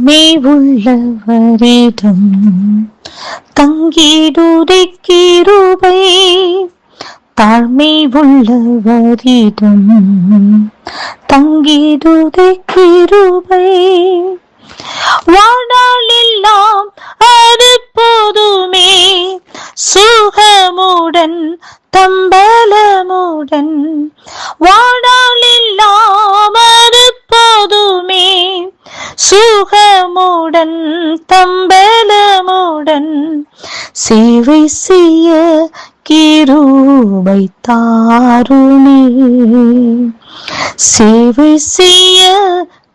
தாழ்மை உள்ளவரிடம் தங்கிடுதை கிருபை, தாழ்மை உள்ளவரிடம் தங்கிடுதை கிருபை. வாழ்நாளெல்லாம் அது போதுமே, சுகமுடன் தம்பலமுடன். வாழ்நாளெல்லாம் அது போதுமே, சுகமுடன் தம்பலமுடன். சேவை செய்ய கிருபை தாருமே, சேவை செய்ய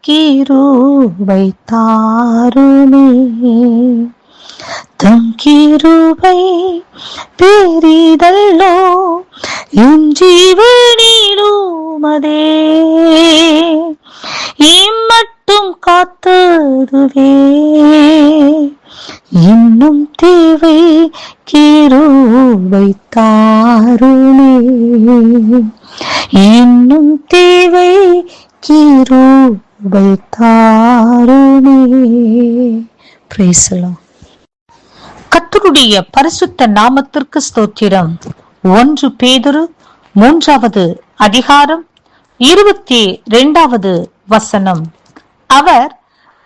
கிருபை தாருமே. தம் கிருபை பெரிதல்லோ என் ஜீவனிலும் அதே, இம்மட்டும் காத்ததுவே இன்னும் தேவை கிருபை தாருமே, இன்னும் தேவை கிருபை தாருமே. Praise the Lord. கர்த்தருடைய பரிசுத்த நாமத்திற்கு ஸ்தோத்திரம். 1 பேதுரு 3வது அதிகாரம் 22வது வசனம். அவர்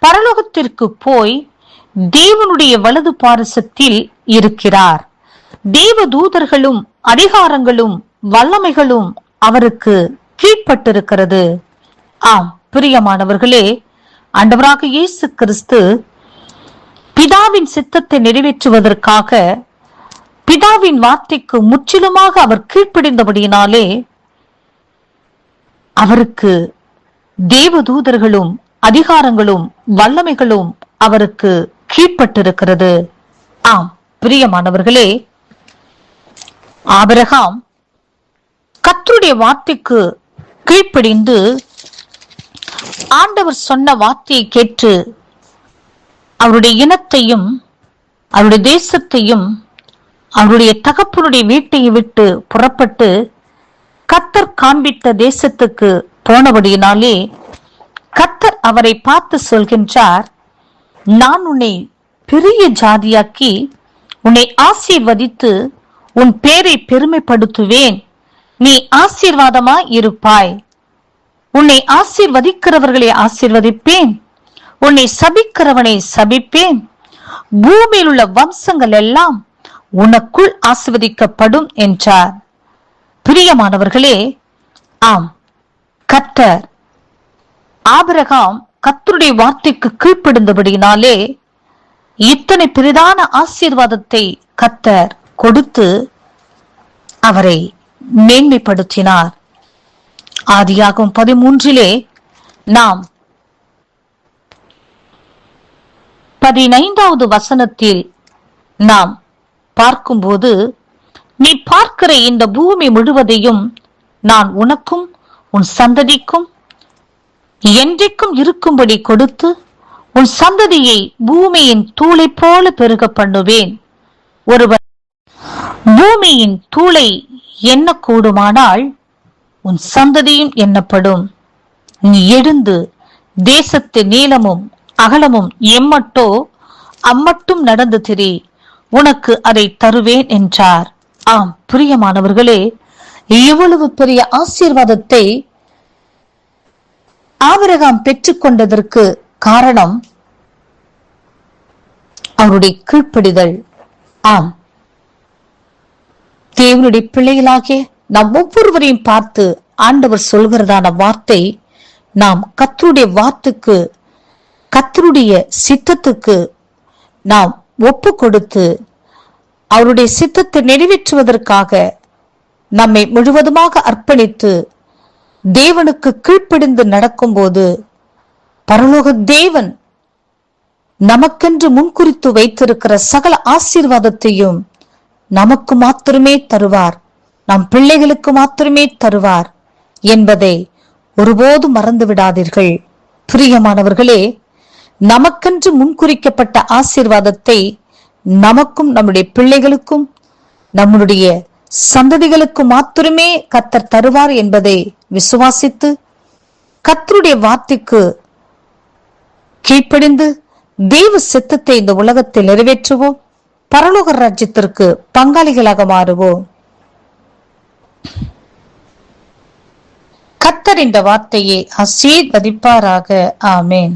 பரலோகத்திற்கு போய் தேவனுடைய வலது பாரிசத்தில் இருக்கிறார். தேவ தூதர்களும் அதிகாரங்களும் வல்லமைகளும் அவருக்கு கீழ்ப்பட்டிருக்கிறது. ஆம் பிரியமானவர்களே, ஆண்டவராக இயேசு கிறிஸ்து பிதாவின் சித்தத்தை நிறைவேற்றுவதற்காக பிதாவின் வார்த்தைக்கு முற்றிலுமாக அவர் கீழ்ப்படிந்தபடியினாலே அவருக்கு தேவதூதர்களும் அதிகாரங்களும் வல்லமைகளும் அவருக்கு கீழ்ப்பட்டிருக்கிறது. ஆம் பிரியமானவர்களே, ஆபிரகாம் கர்த்தருடைய வார்த்தைக்கு கீழ்ப்படிந்து ஆண்டவர் சொன்ன வார்த்தையை கேட்டு அவருடைய இனத்தையும் அவருடைய தேசத்தையும் அவருடைய தகப்பனுடைய வீட்டையும் விட்டு புறப்பட்டு கர்த்தர் காண்பித்த தேசத்துக்கு போனபடியினாலே கர்த்தர் அவரை பார்த்து சொல்கின்றார், நான் உன்னை பெரிய ஜாதியாக்கி உன்னை ஆசீர்வதித்து உன் பேரை பெருமைப்படுத்துவேன், நீ ஆசீர்வாதமாய் இருப்பாய். உன்னை ஆசீர்வதிக்கிறவர்களை ஆசீர்வதிப்பேன், உன்னை சபிக்கிறவனை சபிப்பேன். பூமியில் உள்ள வம்சங்கள் எல்லாம் உனக்குள் ஆசீர்வதிக்கப்படும் என்றார். பிரியமானவர்களே, ஆம் கர்த்தர் ஆபிரகாம் கர்த்தருடைய வார்த்தைக்கு கீழ்ப்படிந்தபடியினாலே இத்தனை பெரிதான ஆசீர்வாதத்தை கர்த்தர் கொடுத்து அவரை மேன்மைப்படுத்தினார். ஆதியாகமம் 13 நாம் 15வது வசனத்தில் நாம் பார்க்கும்போது, நீ பார்க்கிற இந்த பூமி முழுவதையும் நான் உனக்கும் உன் சந்ததிக்கும் என்றைக்கும் இருக்கும்படி கொடுத்து உன் சந்ததியை பூமியின் தூளை போல பெருக பண்ணுவேன். ஒருவன் பூமியின் தூளை எண்ண கூடுமானால் உன் சந்ததியும் எண்ணப்படும். நீ எழுந்து தேசத்து நீளமும் அகலமும் எம்மட்டோ அம்மட்டும் நடந்து திரி, உனக்கு அதை தருவேன் என்றார். ஆம் பிரியமானவர்களே, இவ்வளவு பெரிய ஆசீர்வாதத்தை ஆபிரகாம் பெற்றுக்கொண்டதற்கு காரணம் அவருடைய கீழ்ப்படிதல். ஆம், தேவனுடைய பிள்ளைகளாகிய நாம் ஒவ்வொருவரையும் பார்த்து ஆண்டவர் சொல்கிறதான வார்த்தை, நாம் கர்த்தருடைய வார்த்தைக்கு கர்த்தருடைய சித்தத்துக்கு நாம் ஒப்பு கொடுத்து அவருடைய சித்தத்தை நிறைவேற்றுவதற்காக நம்மை முழுவதுமாக அர்ப்பணித்து தேவனுக்கு கீழ்ப்படிந்து நடக்கும்போது பரலோக தேவன் நமக்கென்று முன்குறித்து வைத்திருக்கிற சகல ஆசீர்வாதத்தையும் நமக்கு மாத்திரமே தருவார், நம் பிள்ளைகளுக்கு மாத்திரமே தருவார் என்பதை ஒருபோதும் மறந்து விடாதீர்கள். பிரியமானவர்களே, நமக்கென்று முன்குறிக்கப்பட்ட ஆசீர்வாதத்தை நமக்கும் நம்முடைய பிள்ளைகளுக்கும் நம்முடைய சந்ததிகளுக்கு மாத்திரமே கர்த்தர் தருவார் என்பதை விசுவாசித்து கர்த்தருடைய வார்த்தைக்கு கீழ்ப்படிந்து தேவ சித்தத்தை இந்த உலகத்தில் நிறைவேற்றுவோம். பரலோக ராஜ்யத்திற்கு பங்காளிகளாக மாறுவோம். கர்த்தர் இந்த வார்த்தையை ஆசீர்வதிப்பாராக. ஆமேன்.